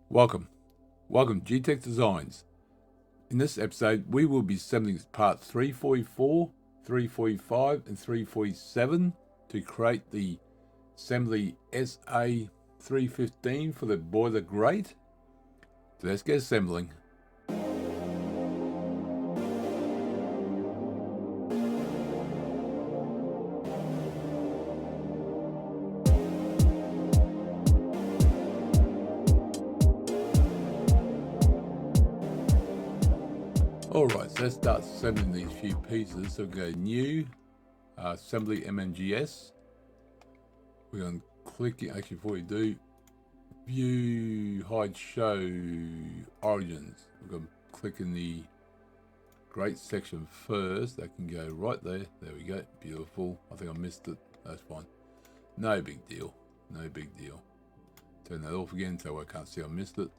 Welcome G-Tech Designs. In this episode, we will be assembling part 344, 345 and 347 to create the assembly SA315 for the boiler grate. So let's get assembling. Alright, so let's start assembling these few pieces. So we go new, assembly MMGS. We're going to click it, actually before we do, view, hide, show, origins. We're going to click in the grate section first. That can go right there. There we go, beautiful. I think I missed it, that's fine. No big deal, no big deal. Turn that off again so I can't see I missed it.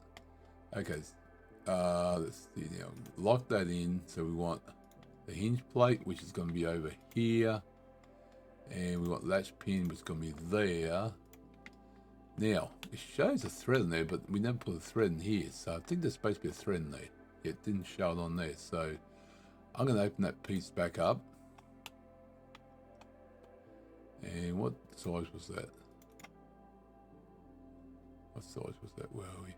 Okay, let's see now. Lock that in. So we want the hinge plate, which is going to be over here, and we want latch pin, which is going to be there. Now it shows a thread in there, but we never put a thread in here, so I think there's supposed to be a thread in there. It didn't show it on there, so I'm going to open that piece back up. And what size was that? What size was that? Where are we?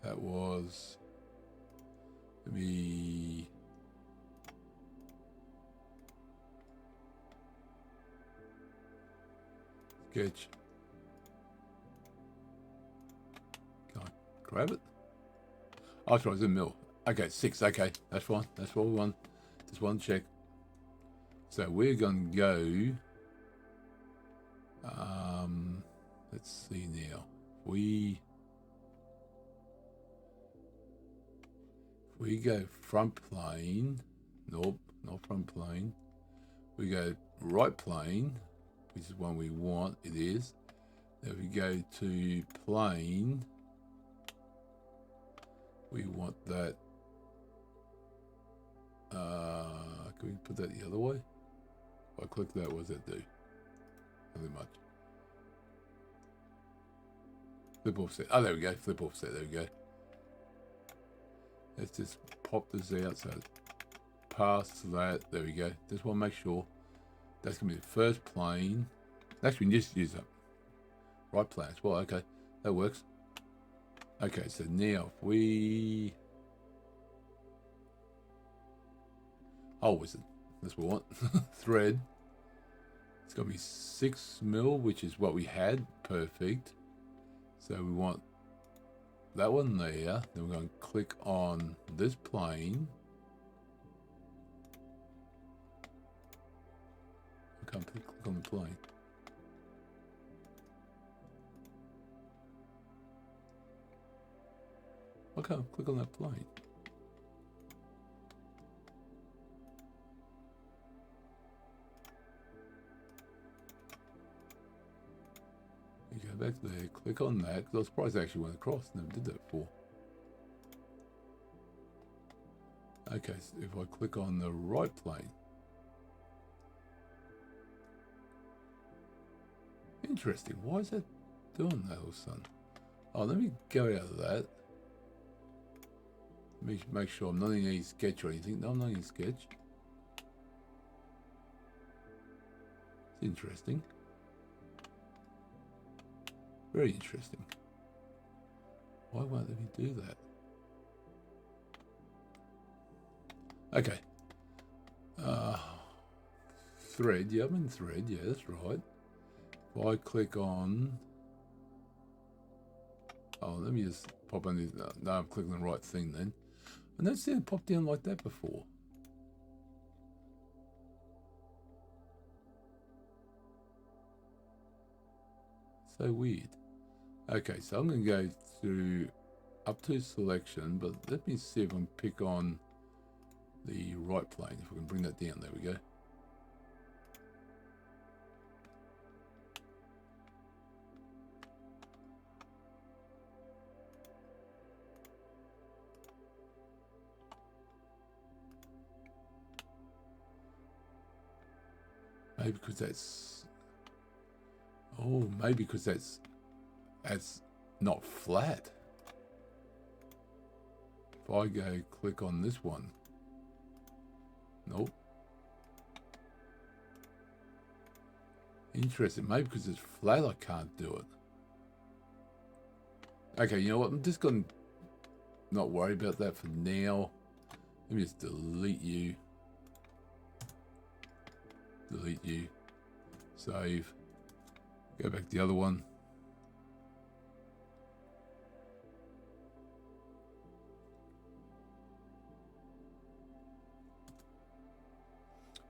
That was, let me, sketch. Can I grab it? Oh, sorry, it's in the middle. Okay, 6. Okay, that's fine. That's what we want. Just one check. So we're going to go. Let's see now. We go front plane. Nope, not front plane. We go right plane, which is one we want. It is. Then we go to plane. We want that. Can we put that the other way? If I click that, what does that do? Nothing much. Flip offset. Oh, there we go. Flip offset. There we go. Let's just pop this out so it's past that. There we go. Just want to make sure that's going to be the first plane. Actually, we can just use that right plane as well. Okay, that works. Okay, so now if we... Oh, wizard. That's what we want. Thread. It's going to be 6 mil, which is what we had. Perfect. So we want that one there. Then we're going to click on this plane. I can't click on the plane. I can't click on that plane. You go back there, click on that, because I was surprised I actually went across. Never did that before. Okay, so if I click on the right plane. Interesting, why is that doing that all of a sudden? Oh, let me go out of that. Make sure I'm not in any sketch or anything. No, I'm not in sketch. It's interesting. Very interesting. Why won't let me do that? Okay. Thread. Yeah, I'm in thread. Yeah, that's right. If I click on... Oh, let me just pop on this. No, I'm clicking the right thing then. I never seen it pop down like that before. So weird. Okay, so I'm going to go through up to selection, but let me see if I can pick on the right plane. If we can bring that down, there we go. Maybe because that's... Oh, maybe because that's not flat. If I go click on this one. Nope. Interesting. Maybe because it's flat I can't do it. Okay, you know what? I'm just going to not worry about that for now. Let me just delete you. Delete you. Save. Go back to the other one.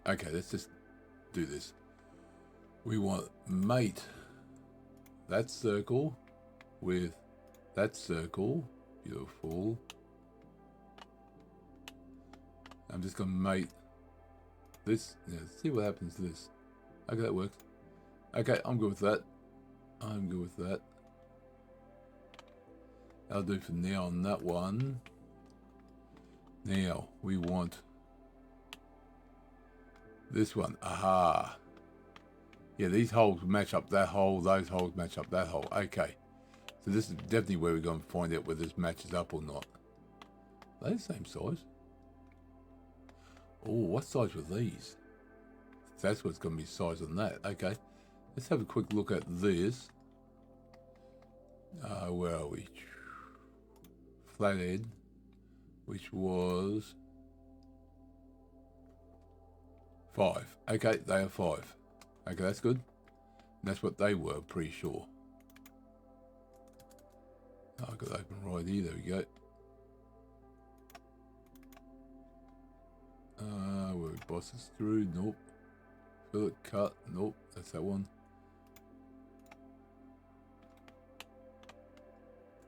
Okay, let's just do this. We want mate that circle with that circle. Beautiful. I'm just going to mate this. Yeah, see what happens to this. Okay, that works. Okay, I'm good with that. I'm good with that. That'll do for now on that one. Now, we want this one. Aha. Yeah, these holes match up that hole. Those holes match up that hole. Okay. So this is definitely where we're going to find out whether this matches up or not. Are they the same size? Oh, what size were these? That's what's going to be size on that. Okay. Let's have a quick look at this. Where are we? Flathead, which was 5. Okay, they are 5. Okay, that's good. And that's what they were, pretty sure. Oh, I've got it open right here. There we go. Where we bosses through? Nope. Fillet cut? Nope. That's that one.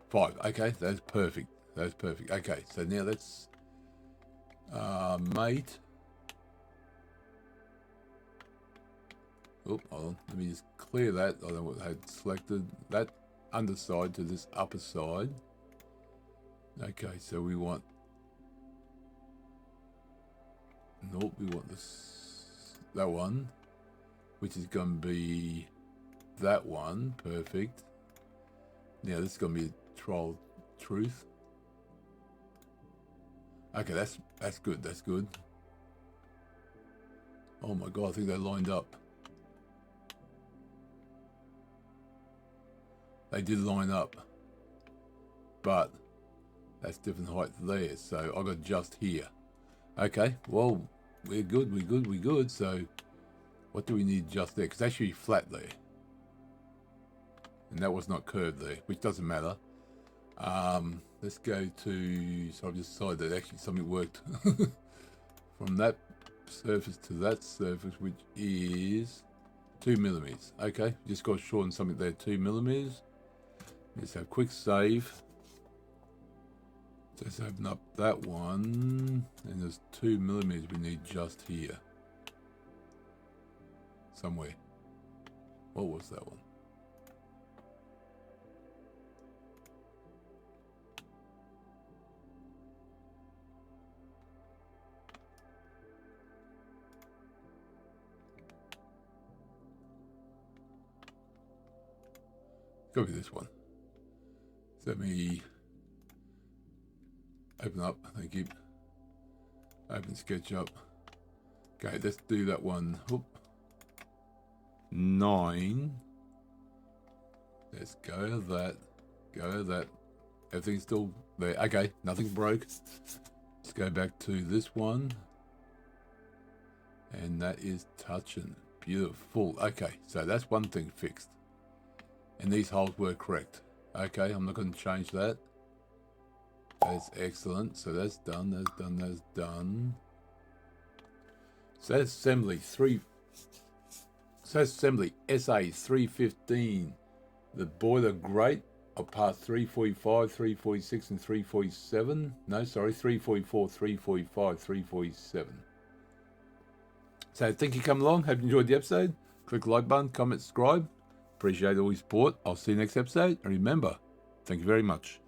5. Okay, that's perfect. That's perfect. Okay, so now let's mate. Oh, hold on. Let me just clear that. I don't know what I had selected. That underside to this upper side. Okay, so we want... Nope, we want that one, which is going to be that one. Perfect. Now this is going to be a trial truth. Okay, that's good. That's good. Oh my god, I think they lined up. They did line up, but that's different height there. So I got just here. Okay, well, we're good, we're good, we're good. So what do we need just there? Because it's actually flat there. And that was not curved there, which doesn't matter. Let's go to, so I've decided that actually something worked. From that surface to that surface, which is 2 millimeters. Okay, just got to shorten something there, 2 millimeters. Let's have a quick save. Let's open up that one, and there's 2 millimeters we need just here. Somewhere. What was that one? Go with this one. So let me open up. Thank you. Open SketchUp. Okay, let's do that one. Oop. 9. Let's go to that. Go to that. Everything's still there. Okay, nothing broke. Let's go back to this one. And that is touching. Beautiful. Okay, so that's one thing fixed. And these holes were correct. Okay, I'm not going to change that. That's excellent. So that's done, that's done, that's done. So that's assembly SA315. The boiler grate of part 345, 346 and 347. No, sorry, 344, 345, 347. So thank you for coming along. Hope you enjoyed the episode. Click the like button, comment, subscribe. Appreciate all your support. I'll see you next episode. And remember, thank you very much.